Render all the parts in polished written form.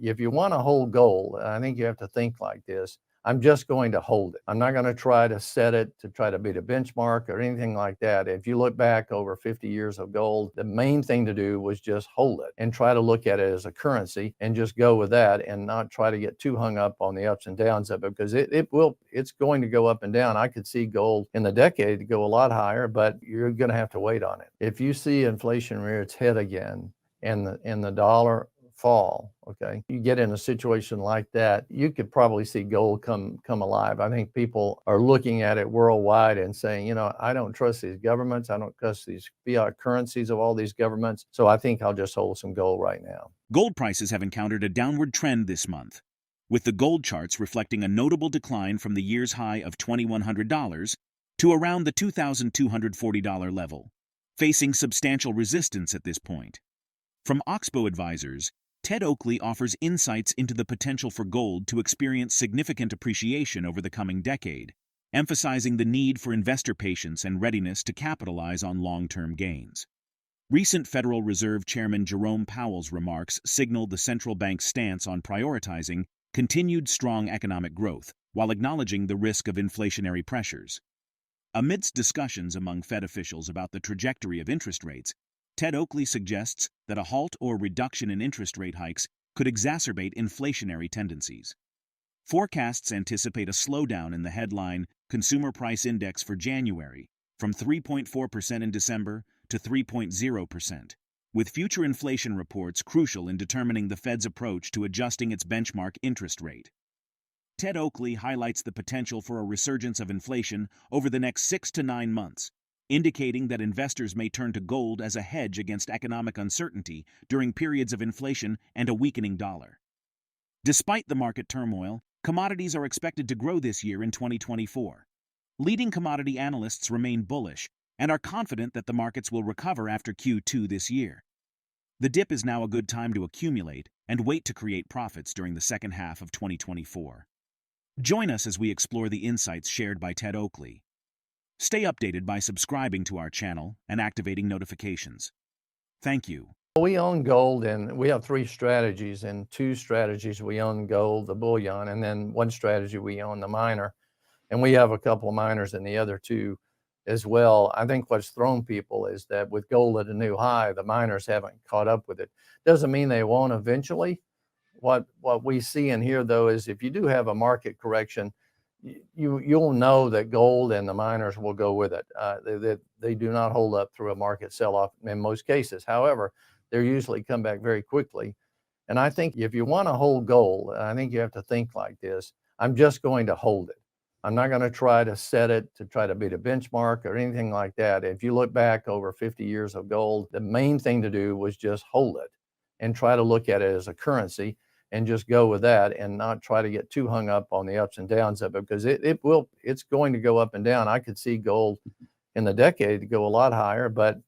If you want to hold gold, I think you have to think like this. I'm just going to hold it. I'm not going to try to set it to try to beat a benchmark or anything like that. If you look back over 50 years of gold, the main thing to do was just hold it and try to look at it as a currency and just go with that and not try to get too hung up on the ups and downs of it, because it's going to go up and down. I could see gold in the decade go a lot higher, but you're going to have to wait on it. If you see inflation rear its head again and the dollar fall, okay, you get in a situation like that, you could probably see gold come alive. I think people are looking at it worldwide and saying, I don't trust these governments. I don't trust these fiat currencies of all these governments. So I think I'll just hold some gold right now. Gold prices have encountered a downward trend this month, with the gold charts reflecting a notable decline from the year's high of $2,100 to around the $2,240 level, facing substantial resistance at this point. From Oxbow Advisors, TedOakley offers insights into the potential for gold to experience significant appreciation over the coming decade, emphasizing the need for investor patience and readiness to capitalize on long-term gains. Recent Federal Reserve Chairman Jerome Powell's remarks signaled the central bank's stance on prioritizing continued strong economic growth while acknowledging the risk of inflationary pressures. Amidst discussions among Fed officials about the trajectory of interest rates, TedOakley suggests that a halt or reduction in interest rate hikes could exacerbate inflationary tendencies. Forecasts anticipate a slowdown in the headline Consumer Price Index for January from 3.4% in December to 3.0%, with future inflation reports crucial in determining the Fed's approach to adjusting its benchmark interest rate. TedOakley highlights the potential for a resurgence of inflation over the next 6 to 9 months, indicating that investors may turn to gold as a hedge against economic uncertainty during periods of inflation and a weakening dollar. Despite the market turmoil, commodities are expected to grow this year in 2024. Leading commodity analysts remain bullish and are confident that the markets will recover after Q2 this year. The dip is now a good time to accumulate and wait to create profits during the second half of 2024. Join us as we explore the insights shared by TedOakley. Stay updated by subscribing to our channel and activating notifications. Thank you. We own gold, and we have 3 strategies. And 2 strategies we own gold, the bullion, and then 1 strategy we own the miner. And we have a couple of miners in the other 2 as well. I think what's thrown people is that with gold at a new high, the miners haven't caught up with it. Doesn't mean they won't eventually. What we see in here, though, is if you do have a market correction, you'll know that gold and the miners will go with it. They do not hold up through a market sell-off in most cases. However, they usually come back very quickly. And I think if you want to hold gold, I think you have to think like this. I'm just going to hold it. I'm not going to try to set it to try to beat a benchmark or anything like that. If you look back over 50 years of gold, the main thing to do was just hold it and try to look at it as a currency and just go with that and not try to get too hung up on the ups and downs of it, because it's going to go up and down. I could see gold in the decade go a lot higher, but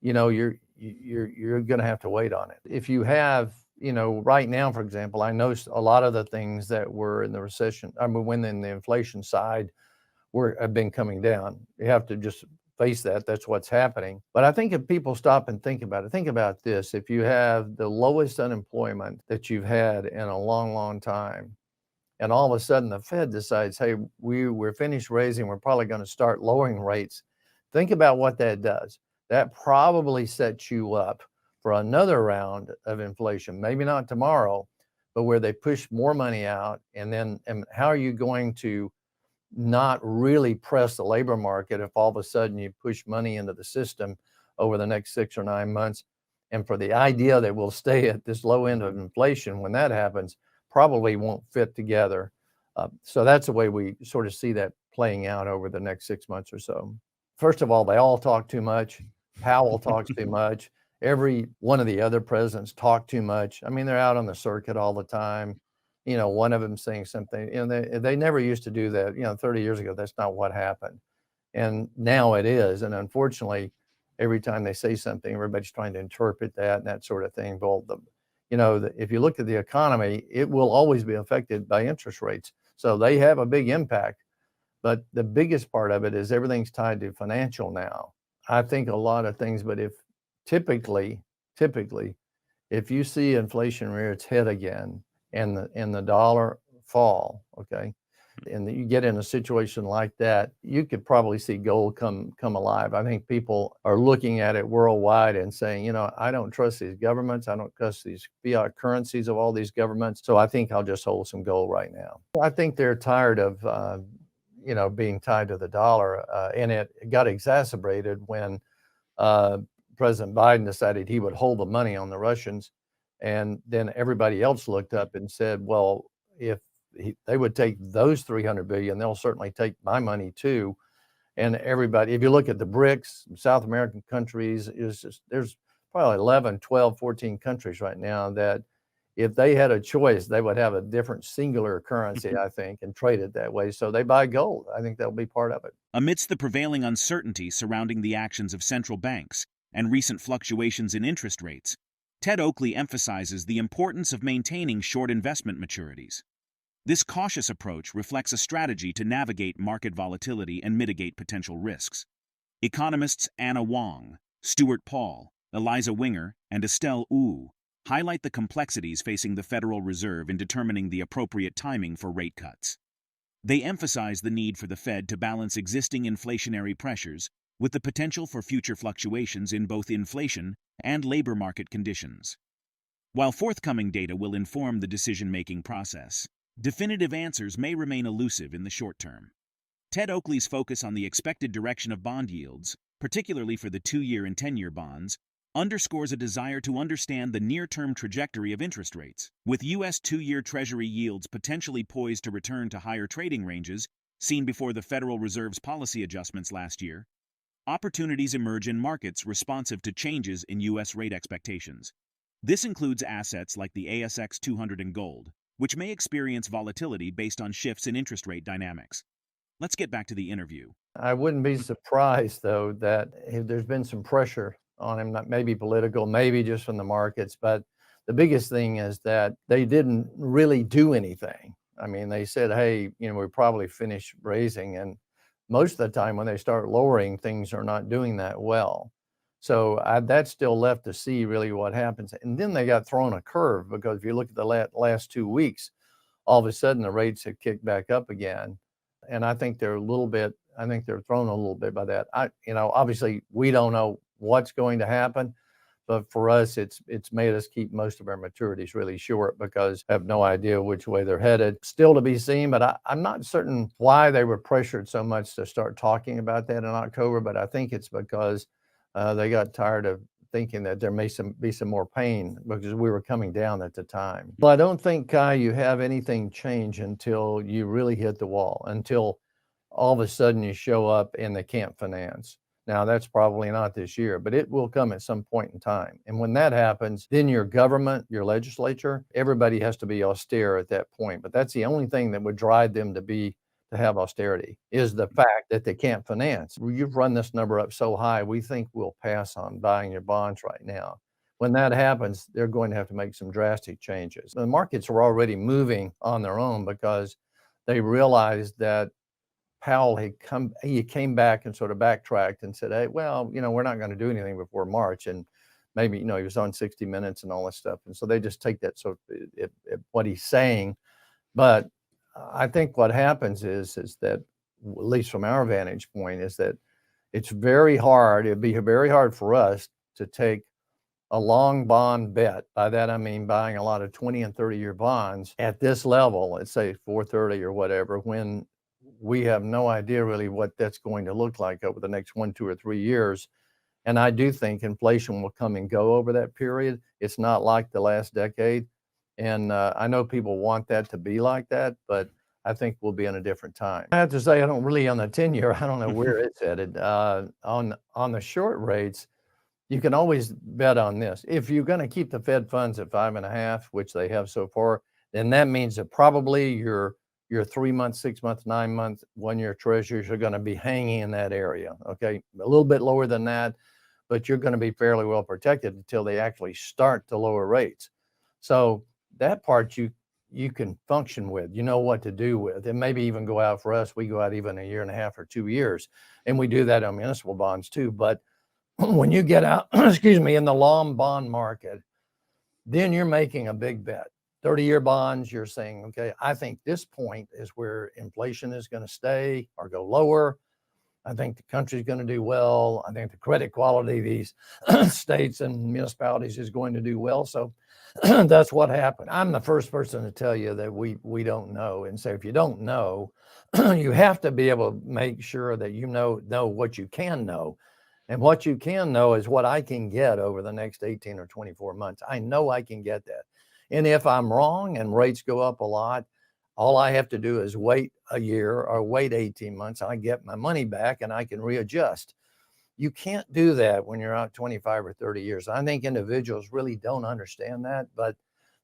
you're going to have to wait on it. If you have, right now, for example, I know a lot of the things that were in the recession, when in the inflation side have been coming down. You have to just face that. That's what's happening. But I think if people stop and think about this. If you have the lowest unemployment that you've had in a long, long time, and all of a sudden the Fed decides, hey, we're finished raising, we're probably going to start lowering rates. Think about what that does. That probably sets you up for another round of inflation. Maybe not tomorrow, but where they push more money out. And how are you going to not really press the labor market if all of a sudden you push money into the system over the next 6 or 9 months? And for the idea that we'll stay at this low end of inflation when that happens, probably won't fit together. So that's the way we sort of see that playing out over the next 6 months or so. First of all, they all talk too much. Powell talks too much. Every one of the other presidents talk too much. I mean, they're out on the circuit all the time. One of them saying something, they never used to do that. 30 years ago, that's not what happened. And now it is. And unfortunately, every time they say something, everybody's trying to interpret that and that sort of thing. Well, if you look at the economy, it will always be affected by interest rates. So they have a big impact. But the biggest part of it is everything's tied to financial now. I think a lot of things, but if typically, if you see inflation rear its head again and the dollar fall, okay, and you get in a situation like that, you could probably see gold come alive. I think people are looking at it worldwide and saying, you know, I don't trust these governments. I don't trust these fiat currencies of all these governments. So I think I'll just hold some gold right now. I think they're tired of, you know, being tied to the dollar, and it got exacerbated when President Biden decided he would hold the money on the Russians. And then everybody else looked up and said, well, if they would take those 300 billion, they'll certainly take my money too. And everybody, if you look at the BRICS, South American countries, there's probably 11, 12, 14 countries right now that if they had a choice, they would have a different singular currency, I think, and trade it that way. So they buy gold. I think that'll be part of it. Amidst the prevailing uncertainty surrounding the actions of central banks and recent fluctuations in interest rates, TedOakley emphasizes the importance of maintaining short investment maturities. This cautious approach reflects a strategy to navigate market volatility and mitigate potential risks. Economists Anna Wong, Stuart Paul, Eliza Winger, and Estelle Wu highlight the complexities facing the Federal Reserve in determining the appropriate timing for rate cuts. They emphasize the need for the Fed to balance existing inflationary pressures with the potential for future fluctuations in both inflation and labor market conditions. While forthcoming data will inform the decision-making process, definitive answers may remain elusive in the short term. TedOakley's focus on the expected direction of bond yields, particularly for the 2-year and 10-year bonds, underscores a desire to understand the near-term trajectory of interest rates. With U.S. 2-year Treasury yields potentially poised to return to higher trading ranges seen before the Federal Reserve's policy adjustments last year, opportunities emerge in markets responsive to changes in U.S. rate expectations. This includes assets like the ASX 200 and gold, which may experience volatility based on shifts in interest rate dynamics. Let's get back to the interview. I wouldn't be surprised, though, that there's been some pressure on him, not maybe political, maybe just from the markets. But the biggest thing is that they didn't really do anything. I mean, they said, hey, you know, we probably finished raising. And most of the time when they start lowering, things are not doing that well. So that's still left to see really what happens. And then they got thrown a curve, because if you look at the last 2 weeks, all of a sudden the rates have kicked back up again. And I think they're thrown a little bit by that. You know, obviously we don't know what's going to happen, but for us, it's made us keep most of our maturities really short because I have no idea which way they're headed. Still to be seen, but I'm not certain why they were pressured so much to start talking about that in October, but I think it's because they got tired of thinking that there may be some more pain because we were coming down at the time. Well, I don't think, Kai, you have anything change until you really hit the wall, until all of a sudden you show up and they can't finance. Now, that's probably not this year, but it will come at some point in time. And when that happens, then your government, your legislature, everybody has to be austere at that point. But that's the only thing that would drive them to have austerity, is the fact that they can't finance. You've run this number up so high, we think we'll pass on buying your bonds right now. When that happens, they're going to have to make some drastic changes. The markets are already moving on their own because they realized that Powell he came back and sort of backtracked and said, hey, well, you know, we're not going to do anything before March. And maybe, you know, he was on 60 Minutes and all this stuff. And so they just take that sort of what he's saying. But I think what happens is that, at least from our vantage point, is that it's very hard. It'd be very hard for us to take a long bond bet. By that, I mean buying a lot of 20 and 30-year bonds at this level, let's say 430 or whatever, when we have no idea really what that's going to look like over the next 1, 2, or 3 years. And I do think inflation will come and go over that period. It's not like the last decade. And I know people want that to be like that, but I think we'll be in a different time. I have to say, I don't really, on the 10-year, I don't know where it's headed. On the short rates, you can always bet on this. If you're going to keep the Fed funds at 5.5, which they have so far, then that means that probably your 3-month, 6-month, 9-month, 1-year treasuries are going to be hanging in that area. Okay, a little bit lower than that, but you're going to be fairly well protected until they actually start to lower rates. So that part you can function with, you know what to do with, and maybe even go out. For us, we go out even 1.5 or 2 years, and we do that on municipal bonds too. But when you get out, excuse me, in the long bond market, then you're making a big bet. 30-year bonds, you're saying, okay, I think this point is where inflation is going to stay or go lower. I think the country's going to do well. I think the credit quality of these states and municipalities is going to do well. So that's what happened. I'm the first person to tell you that we don't know. And so if you don't know, you have to be able to make sure that you know what you can know. And what you can know is what I can get over the next 18 or 24 months. I know I can get that. And if I'm wrong and rates go up a lot, all I have to do is wait a year or wait 18 months. I get my money back and I can readjust. You can't do that when you're out 25 or 30 years. I think individuals really don't understand that, but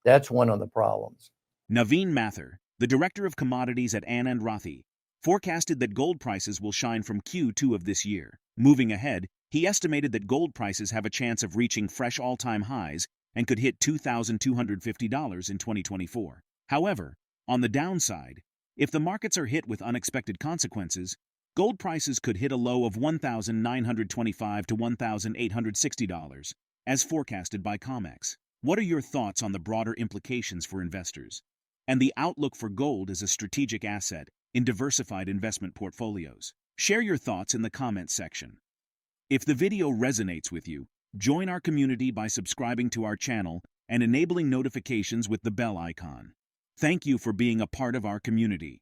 that's one of the problems. Naveen Mathur, the director of commodities at Anand Rathi, forecasted that gold prices will shine from Q2 of this year. Moving ahead, he estimated that gold prices have a chance of reaching fresh all-time highs and could hit $2,250 in 2024. However, on the downside, if the markets are hit with unexpected consequences, gold prices could hit a low of $1,925 to $1,860, as forecasted by COMEX. What are your thoughts on the broader implications for investors and the outlook for gold as a strategic asset in diversified investment portfolios? Share your thoughts in the comments section. If the video resonates with you, join our community by subscribing to our channel and enabling notifications with the bell icon. Thank you for being a part of our community.